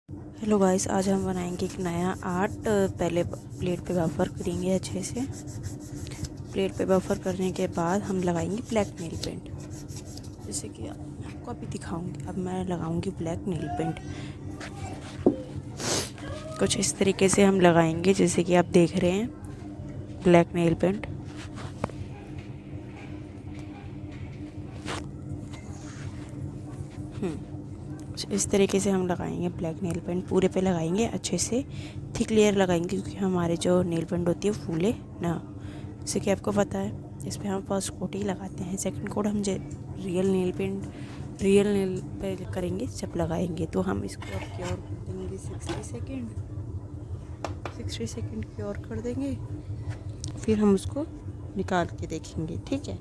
Hello guys, आज हम बनाएंगे एक नया आर्ट। पहले प्लेट पे बफर करेंगे अच्छे से। प्लेट पे बफर करने के बाद हम लगाएंगे ब्लैक नेल पेंट। जैसे कि मैं आपको अभी दिखाऊंगी। अब मैं लगाऊंगी ब्लैक नेल पेंट। कुछ इस तरीके से हम लगाएंगे जैसे कि आप देख रहे हैं ब्लैक नेल पेंट। इस तरीके से हम लगाएंगे ब्लैक नेल पेंट। पूरे पे लगाएंगे अच्छे से, थिक लेयर लगाएंगे क्योंकि हमारे जो नेल पेंट होती है फूले ना। जैसे कि आपको पता है इस पर हम फर्स्ट कोट ही लगाते हैं, सेकंड कोट हम रियल नेल पे करेंगे जब लगाएंगे। तो हम इसको अब क्योर कर देंगे 60 सेकेंड क्योर कर देंगे। फिर हम उसको निकाल के देखेंगे, ठीक है।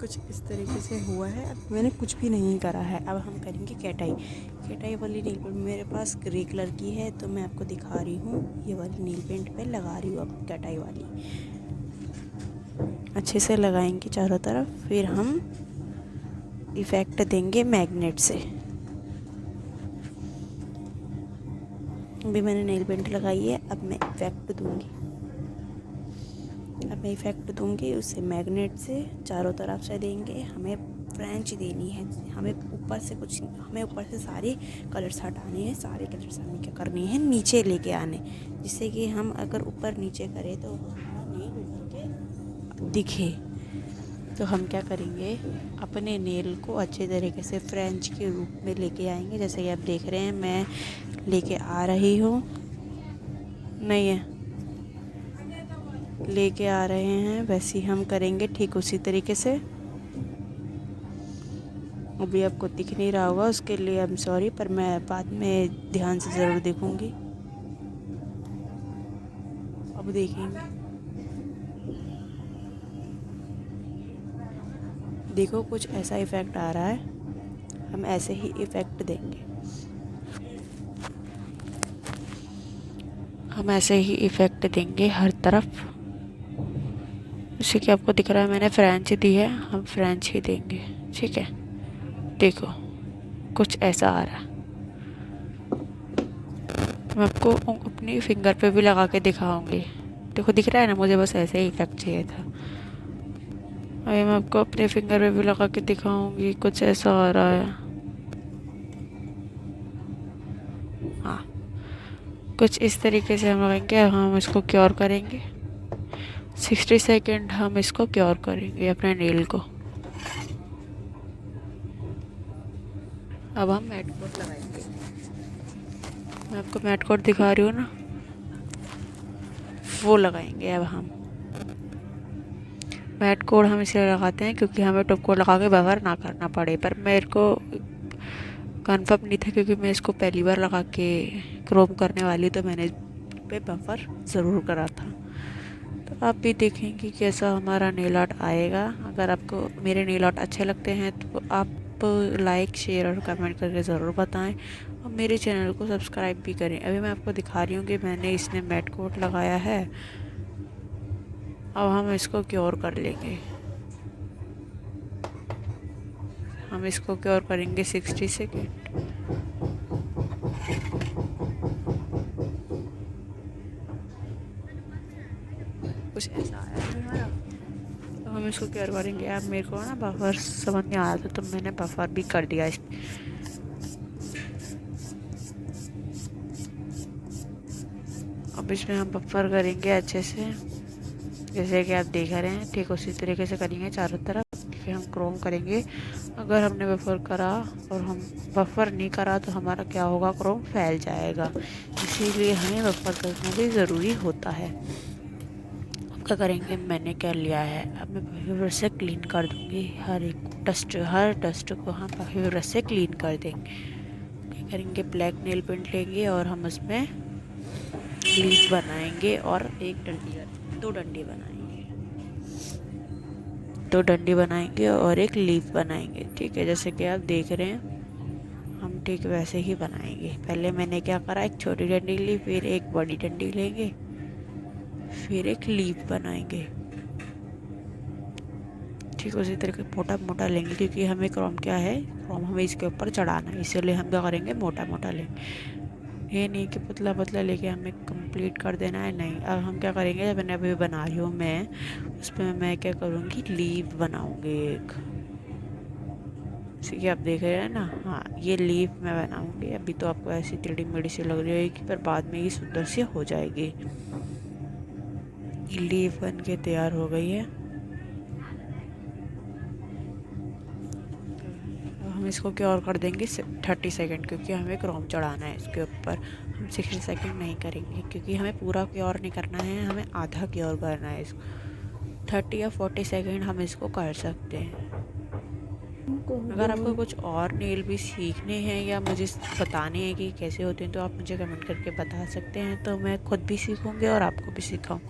कुछ इस तरीके से हुआ है। अब मैंने कुछ भी नहीं करा है। अब हम करेंगे कैटाई वाली नेल पेंट मेरे पास ग्रे कलर की है, तो मैं आपको दिखा रही हूँ। ये वाली नेल पेंट पे लगा रही हूँ अब कैटाई वाली। अच्छे से लगाएंगे चारों तरफ। फिर हम इफ़ेक्ट देंगे मैग्नेट से। अभी मैंने नेल पेंट लगाई है, अब मैं इफ़ेक्ट दूंगी उससे मैग्नेट से चारों तरफ से देंगे। हमें फ्रेंच देनी है। हमें ऊपर से सारे कलर्स हटाने हैं। सारे कलर्स हमें क्या करनी है, नीचे लेके आने, जिससे कि हम अगर ऊपर नीचे करें तो हमारा नेल उभर के दिखे। तो हम क्या करेंगे, अपने नेल को अच्छे तरीके से फ्रेंच के रूप में लेके आएंगे। जैसे कि आप देख रहे हैं मैं लेके आ रही हूँ, नहीं है लेके आ रहे हैं, वैसे ही हम करेंगे ठीक उसी तरीके से। अभी आपको दिख नहीं रहा होगा, उसके लिए आई एम सॉरी, पर मैं बाद में ध्यान से ज़रूर देखूंगी। अब देखेंगे, देखो कुछ ऐसा इफ़ेक्ट आ रहा है। हम ऐसे ही इफ़ेक्ट देंगे। हर तरफ। जैसे कि आपको दिख रहा है मैंने फ्रेंच दी है, हम फ्रेंच ही देंगे, ठीक है। देखो कुछ ऐसा आ रहा है। मैं आपको अपनी फिंगर पे भी लगा के दिखाऊंगी। देखो दिख रहा है ना, मुझे बस ऐसे ही इफेक्ट चाहिए था। अभी मैं आपको अपने फिंगर पे भी लगा के दिखाऊंगी, कुछ ऐसा आ रहा है। हाँ, कुछ इस तरीके से हम लगाएंगे। हम इसको क्योर करेंगे 60 सेकेंड। हम इसको क्योर करेंगे अपने नेल को। अब हम मैट कोट लगाएंगे। मैं आपको मैट कोट दिखा रही हूँ ना, वो लगाएंगे। अब हम मैट कोट हम इसलिए लगाते हैं क्योंकि हमें टॉप कोट लगा के बफर ना करना पड़े। पर मेरे को कंफर्म नहीं था क्योंकि मैं इसको पहली बार लगा के क्रोम करने वाली, तो मैंने पे बफर ज़रूर करा था। तो आप भी देखेंगे कैसा हमारा नेल आर्ट आएगा। अगर आपको मेरे नेल आर्ट अच्छे लगते हैं तो आप लाइक शेयर और कमेंट करके ज़रूर बताएं, और मेरे चैनल को सब्सक्राइब भी करें। अभी मैं आपको दिखा रही हूँ कि मैंने इसने मैट कोट लगाया है। अब हम इसको क्योर कर लेंगे। हम इसको क्योर करेंगे 60 सेकेंड। कुछ ऐसा आया है हमारा। तो हम इसको क्योर करेंगे। अब मेरे को ना बफर समझ नहीं आ रहा था, तो मैंने बफर भी कर दिया। अब इसमें हम बफर करेंगे अच्छे से, जैसे कि आप देख रहे हैं। ठीक उसी तरीके से करेंगे चारों तरफ। फिर हम क्रोम करेंगे। अगर हमने बफर करा और हम बफर नहीं करा तो हमारा क्या होगा, क्रोम फैल जाएगा। इसीलिए हमें बफर करना भी ज़रूरी होता है। अब क्या करेंगे, मैंने क्या लिया है, अब मैं काफ़ी ब्रश से क्लीन कर दूँगी। हर डस्ट को हम काफ़ी ब्रश से क्लीन कर देंगे। क्या करेंगे, ब्लैक नेल पेंट लेंगे और हम उसमें लीफ बनाएंगे और दो डंडी बनाएंगे और एक लीफ बनाएंगे, ठीक है। जैसे कि आप देख रहे हैं हम ठीक वैसे ही बनाएंगे। पहले मैंने क्या करा, एक छोटी डंडी ली, फिर एक बड़ी डंडी लेंगे, फिर एक लीफ बनाएंगे, ठीक उसी तरीके मोटा मोटा लेंगे, क्योंकि हमें क्रोम क्या है, क्रोम हमें इसके ऊपर चढ़ाना है, इसलिए हम क्या करेंगे, मोटा मोटा लेंगे। ये नहीं कि पतला पतला लेके हमें कंप्लीट कर देना है, नहीं। अब हम क्या करेंगे, मैंने अभी बना रही हूँ मैं, उस पर मैं क्या करूँगी, लीव बनाऊँगी एक, जैसे कि आप देख रहे हैं ना। हाँ, ये लीफ मैं बनाऊँगी। अभी तो आपको ऐसी टेढ़ी मेढ़ी सी लग रही होगी, पर बाद में ये सुंदर सी हो जाएगी। लीफ बन के तैयार हो गई है। हम इसको क्या और कर देंगे 30 सेकेंड, क्योंकि हमें क्रोम चढ़ाना है इसके ऊपर। हम 60 सेकेंड नहीं करेंगे, क्योंकि हमें पूरा क्योर नहीं करना है, हमें आधा क्योर करना है इसको। 30 या 40 सेकेंड हम इसको कर सकते हैं। अगर आपको कुछ और नेल भी सीखने हैं या मुझे बताने हैं कि कैसे होते हैं, तो आप मुझे कमेंट करके बता सकते हैं, तो मैं खुद भी सीखूँगी और आपको भी सिखाऊँ।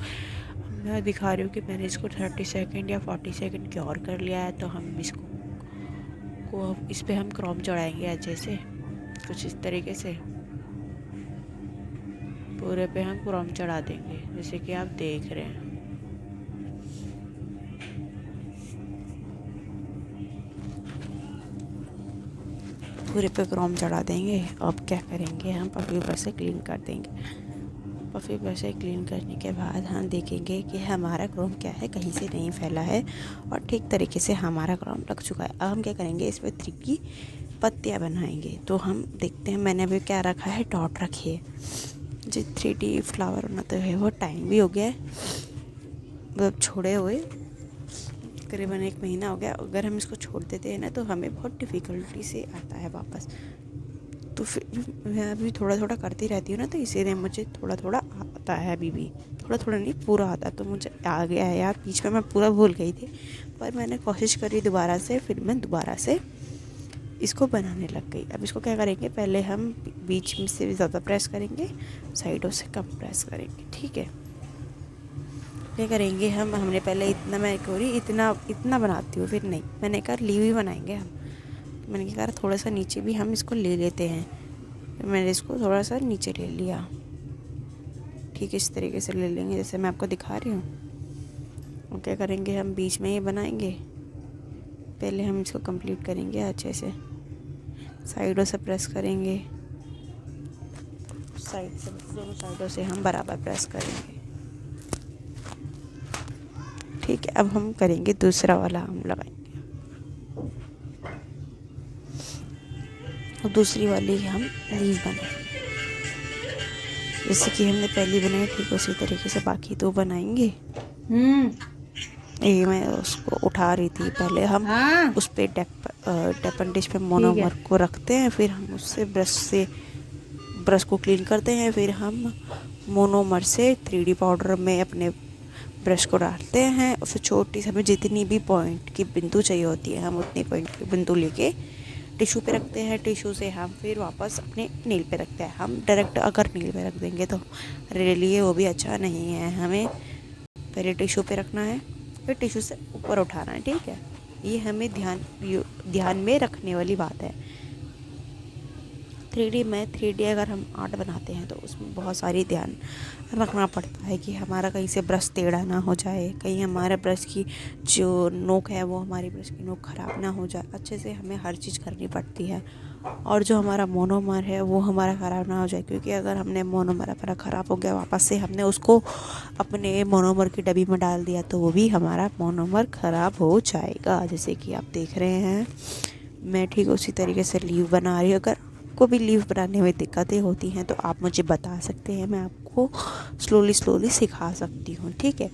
मैं दिखा रही हूँ कि मैंने इसको 30 सेकेंड या 40 सेकेंड क्योर कर लिया है। तो हम इसको इस पे हम क्रोम चढ़ाएंगे अच्छे से, कुछ इस तरीके से पूरे पे हम क्रोम चढ़ा देंगे, जैसे कि आप देख रहे हैं। पूरे पे क्रोम चढ़ा देंगे। अब क्या करेंगे, हम पफी ब्रश से क्लीन कर देंगे। पफी ब्रश से क्लीन करने के बाद हम देखेंगे कि हमारा क्रोम क्या है, कहीं से नहीं फैला है और ठीक तरीके से हमारा क्रोम लग चुका है। अब हम क्या करेंगे, इस पर 3 की पत्तियाँ बनाएंगे। तो हम देखते हैं, मैंने अभी क्या रखा है, डॉट रखी है। जो 3D फ्लावर बनाते हुए वो टाइम भी हो गया है, मतलब छोड़े हुए करीबन 1 महीना हो गया। अगर हम इसको छोड़ देते हैं ना, तो हमें बहुत डिफ़िकल्टी से आता है वापस। तो फिर मैं अभी थोड़ा थोड़ा करती रहती हूँ ना, तो इसीलिए मुझे थोड़ा थोड़ा आता है। अभी भी थोड़ा थोड़ा नहीं, पूरा आता है। तो मुझे आ गया है यार, बीच में मैं पूरा भूल गई थी, पर मैंने कोशिश करी दोबारा से, फिर मैं दोबारा से इसको बनाने लग गई। अब इसको क्या करेंगे, पहले हम बीच में से ज़्यादा प्रेस करेंगे, साइडों से कम प्रेस करेंगे, ठीक है। क्या करेंगे हमने पहले इतना, मैं कोरी इतना बनाती हूँ, फिर नहीं, मैंने कहा लीव ही बनाएंगे हम। मैंने क्या कहा, थोड़ा सा नीचे भी हम इसको ले लेते हैं। मैंने इसको थोड़ा सा नीचे ले लिया, ठीक इस तरीके से ले लेंगे जैसे मैं आपको दिखा रही हूँ। और क्या करेंगे, हम बीच में ये बनाएंगे। पहले हम इसको कंप्लीट करेंगे अच्छे से, साइडों से प्रेस करेंगे, साइड से, दोनों साइडों से हम बराबर प्रेस करेंगे, ठीक है। अब हम करेंगे दूसरा वाला, हम लगाएंगे और दूसरी वाली हम लीव बनाएंगे। जैसे कि हमने पहली बनाई, ठीक उसी तरीके से बाकी 2 बनाएंगे। ये मैं उसको उठा रही थी। पहले हम उस पर डेपन डिश पे मोनोमर को रखते हैं, फिर हम उससे ब्रश को क्लीन करते हैं, फिर हम मोनोमर से 3D पाउडर में अपने ब्रश को डालते हैं, और फिर छोटी सी हमें जितनी भी पॉइंट की बिंदु चाहिए होती है, हम उतनी पॉइंट की बिंदु लेके टिश्यू पे रखते हैं। टिश्यू से हम फिर वापस अपने नील पे रखते हैं। हम डायरेक्ट अगर नील पे रख देंगे तो हमारे लिए वो भी अच्छा नहीं है। हमें पहले टिश्यू पे रखना है, फिर टिश्यू से ऊपर उठाना है, ठीक है। ये हमें ध्यान में रखने वाली बात है। 3D अगर हम आर्ट बनाते हैं तो उसमें बहुत सारी ध्यान रखना पड़ता है कि हमारा कहीं से ब्रश टेढ़ा ना हो जाए, कहीं हमारे ब्रश की जो नोक है वो हमारी ब्रश की नोक ख़राब ना हो जाए। अच्छे से हमें हर चीज़ करनी पड़ती है, और जो हमारा मोनोमर है वो हमारा ख़राब ना हो जाए, क्योंकि अगर हमने मोनोमर हमारा ख़राब हो गया, वापस से हमने उसको अपने मोनोमर की डब्बी में डाल दिया, तो वो भी हमारा मोनोमर ख़राब हो जाएगा। जैसे कि आप देख रहे हैं, मैं ठीक उसी तरीके से लीव बना रही हूँ। अगर को भी लीव बनाने में दिक्कतें होती हैं तो आप मुझे बता सकते हैं, मैं आपको स्लोली सिखा सकती हूँ, ठीक है।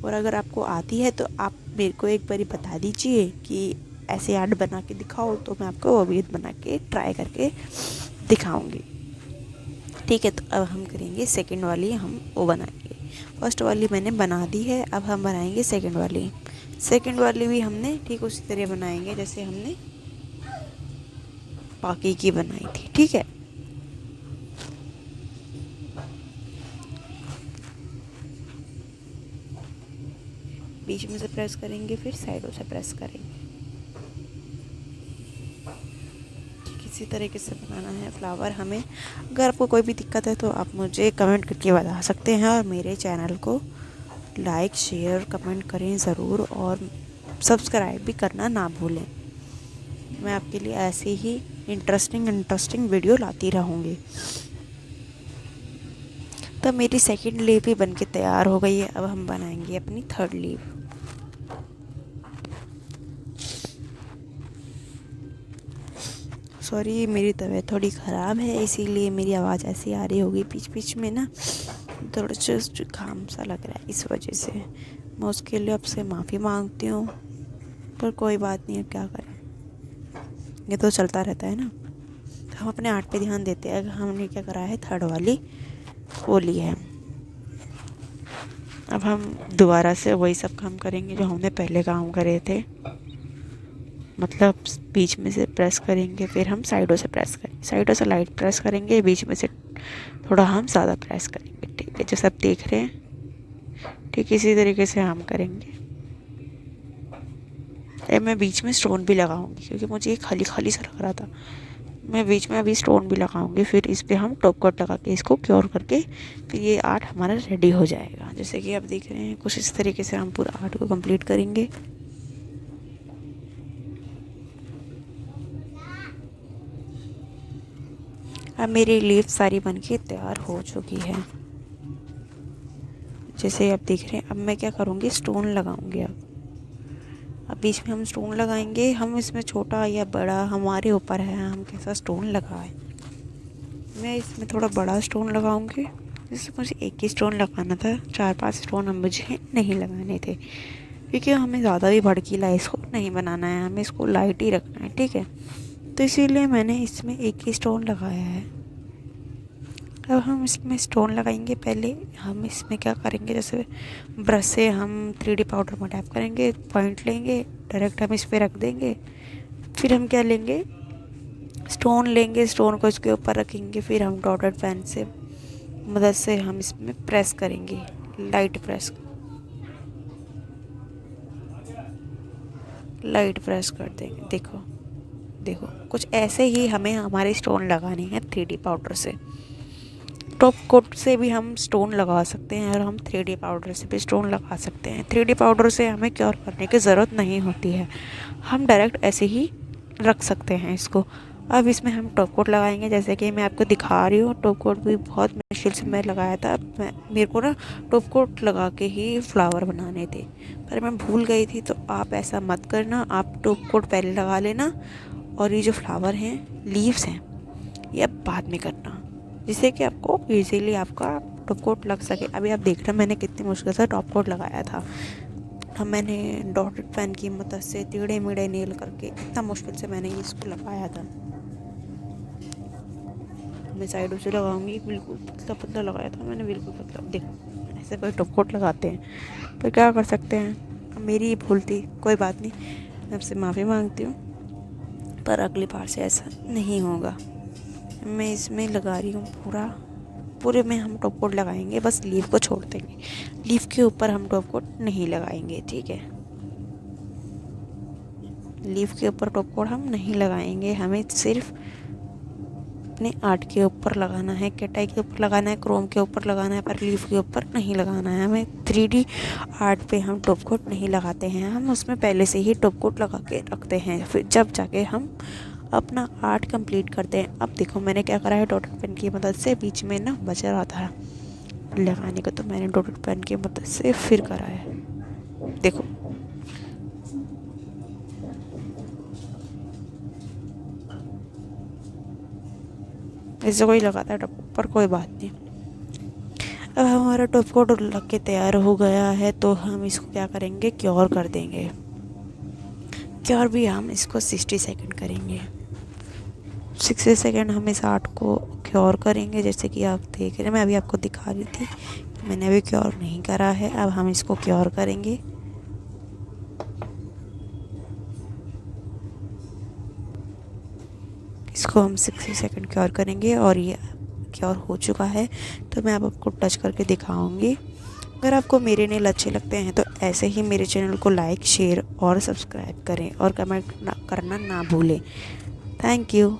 और अगर आपको आती है तो आप मेरे को एक बारी बता दीजिए कि ऐसे आर्ट बना के दिखाओ, तो मैं आपको वो भी बना के ट्राई करके दिखाऊंगी, ठीक है। तो अब हम करेंगे सेकंड वाली, हम वो बनाएंगे। फर्स्ट वाली मैंने बना दी है, अब हम बनाएंगे सेकंड वाली। सेकंड वाली भी हमने ठीक उसी तरह बनाएंगे जैसे हमने बाकी की बनाई थी, ठीक है। बीच में से प्रेस करेंगे, फिर साइडों से प्रेस करेंगे, इसी तरीके से बनाना है फ्लावर हमें। अगर आपको कोई भी दिक्कत है तो आप मुझे कमेंट करके बता सकते हैं, और मेरे चैनल को लाइक शेयर कमेंट करें ज़रूर, और सब्सक्राइब भी करना ना भूलें। मैं आपके लिए ऐसे ही इंटरेस्टिंग वीडियो लाती रहूँगी। तो मेरी सेकंड लीव भी बनके तैयार हो गई है। अब हम बनाएंगे अपनी थर्ड लीव। सॉरी, मेरी तबीयत थोड़ी ख़राब है, इसीलिए मेरी आवाज़ ऐसी आ रही होगी बीच में ना, थोड़ा जुकाम सा लग रहा है, इस वजह से मैं उसके लिए आपसे माफ़ी मांगती हूँ। पर कोई बात नहीं है, क्या करें, ये तो चलता रहता है ना। तो हम अपने आर्ट पे ध्यान देते हैं। हमने क्या करा है, थर्ड वाली वो ली है। अब हम दोबारा से वही सब काम करेंगे जो हमने पहले काम करे थे, मतलब बीच में से प्रेस करेंगे, फिर हम साइडों से प्रेस करेंगे, साइडों से लाइट प्रेस करेंगे, बीच में से थोड़ा हम ज़्यादा प्रेस करेंगे। ठीक है, जो सब देख रहे हैं, ठीक इसी तरीके से हम करेंगे। मैं बीच में स्टोन भी लगाऊंगी क्योंकि मुझे ये खाली खाली सा लग रहा था। मैं बीच में अभी स्टोन भी लगाऊंगी, फिर इस पर हम टॉप कोट लगा के इसको क्योर करके फिर ये आर्ट हमारा रेडी हो जाएगा। जैसे कि आप देख रहे हैं, कुछ इस तरीके से हम पूरा आर्ट को कंप्लीट करेंगे। अब मेरी लीफ सारी बनके तैयार हो चुकी है, जैसे आप देख रहे हैं। अब मैं क्या करूँगी, स्टोन लगाऊंगी। अब बीच में हम स्टोन लगाएंगे। हम इसमें छोटा या बड़ा हमारे ऊपर है, हम कैसा स्टोन लगाएं। मैं इसमें थोड़ा बड़ा स्टोन लगाऊंगी। जैसे मुझे एक ही स्टोन लगाना था, 4-5 स्टोन हम मुझे नहीं लगाने थे, क्योंकि हमें ज़्यादा भी भड़कीला इसको नहीं बनाना है, हमें इसको लाइट ही रखना है। ठीक है, तो इसीलिए मैंने इसमें एक ही स्टोन लगाया है। अब हम इसमें स्टोन लगाएंगे। पहले हम इसमें क्या करेंगे, जैसे ब्रश से हम 3D पाउडर में टैप करेंगे, पॉइंट लेंगे, डायरेक्ट हम इस पर रख देंगे। फिर हम क्या लेंगे, स्टोन लेंगे, स्टोन को इसके ऊपर रखेंगे, फिर हम डॉटेड पेन से मदद से हम इसमें प्रेस करेंगे, लाइट प्रेस कर देंगे। देखो देखो, कुछ ऐसे ही हमें हमारे स्टोन लगाने हैं 3D पाउडर से। टॉप कोट से भी हम स्टोन लगा सकते हैं और हम 3D पाउडर से भी स्टोन लगा सकते हैं। 3D पाउडर से हमें क्योर करने की ज़रूरत नहीं होती है, हम डायरेक्ट ऐसे ही रख सकते हैं इसको। अब इसमें हम टॉप कोट लगाएंगे, जैसे कि मैं आपको दिखा रही हूँ। टॉप कोट भी बहुत मुश्किल से मैं लगाया था। मेरे को ना टॉप कोट लगा के ही फ्लावर बनाने थे, पर मैं भूल गई थी। तो आप ऐसा मत करना, आप टॉप कोट पहले लगा लेना, और ये जो फ्लावर हैं, लीव्स हैं, ये अब बाद में करना, जिससे कि आपको इजीली आपका टॉप कोट लग सके। अभी आप देख रहे हैं मैंने कितनी मुश्किल से टॉप कोट लगाया था। अब मैंने डॉटेड पेन की मदद से टेढ़े मेढ़े नेल करके इतना मुश्किल से मैंने इसको लगाया था। मैं साइडों से लगाऊंगी, बिल्कुल पतला पतला लगाया था मैंने, बिल्कुल पतला। देखो ऐसे कोई टॉप कोट लगाते हैं, पर क्या कर सकते हैं, अब मेरी भूल थी, कोई बात नहीं, मैं आपसे माफ़ी मांगती हूँ। पर अगली बार से ऐसा नहीं होगा। मैं इसमें लगा रही हूँ पूरे में हम टॉप कोट लगाएंगे, बस लीफ को छोड़ देंगे। लीफ के ऊपर हम टॉप कोट नहीं लगाएंगे। ठीक है, लीफ के ऊपर टॉप कोट हम नहीं लगाएंगे, हमें सिर्फ अपने आर्ट के ऊपर लगाना है, कैटाई के ऊपर लगाना है, क्रोम के ऊपर लगाना है, पर लीफ के ऊपर नहीं लगाना है। हमें 3D आर्ट पे हम टॉप कोट नहीं लगाते हैं, हम उसमें पहले से ही टॉप कोट लगा के रखते हैं, फिर जब जाके हम अपना आर्ट कंप्लीट करते हैं। अब देखो मैंने क्या करा है, डॉटेड पेन की मदद से बीच में ना बच रहा था लगाने को, तो मैंने डॉटेड पेन की मदद से फिर करा है। देखो ऐसे कोई लगाता है टॉप, पर कोई बात नहीं। अब हमारा टॉप कोट लग के तैयार हो गया है, तो हम इसको क्या करेंगे, क्योर कर देंगे। क्योर भी हम इसको 60 सेकंड करेंगे। 60 सेकंड हम इस आर्ट को क्योर करेंगे, जैसे कि आप देख रहे हैं। मैं अभी आपको दिखा रही थी, मैंने अभी क्योर नहीं करा है। अब हम इसको क्योर करेंगे। इसको हम 60 सेकंड क्योर करेंगे, और ये क्योर हो चुका है। तो मैं अब आपको टच करके दिखाऊंगी। अगर आपको मेरे नेल अच्छे लगते हैं तो ऐसे ही मेरे चैनल को लाइक, शेयर और सब्सक्राइब करें, और कमेंट करना ना भूलें। Thank you.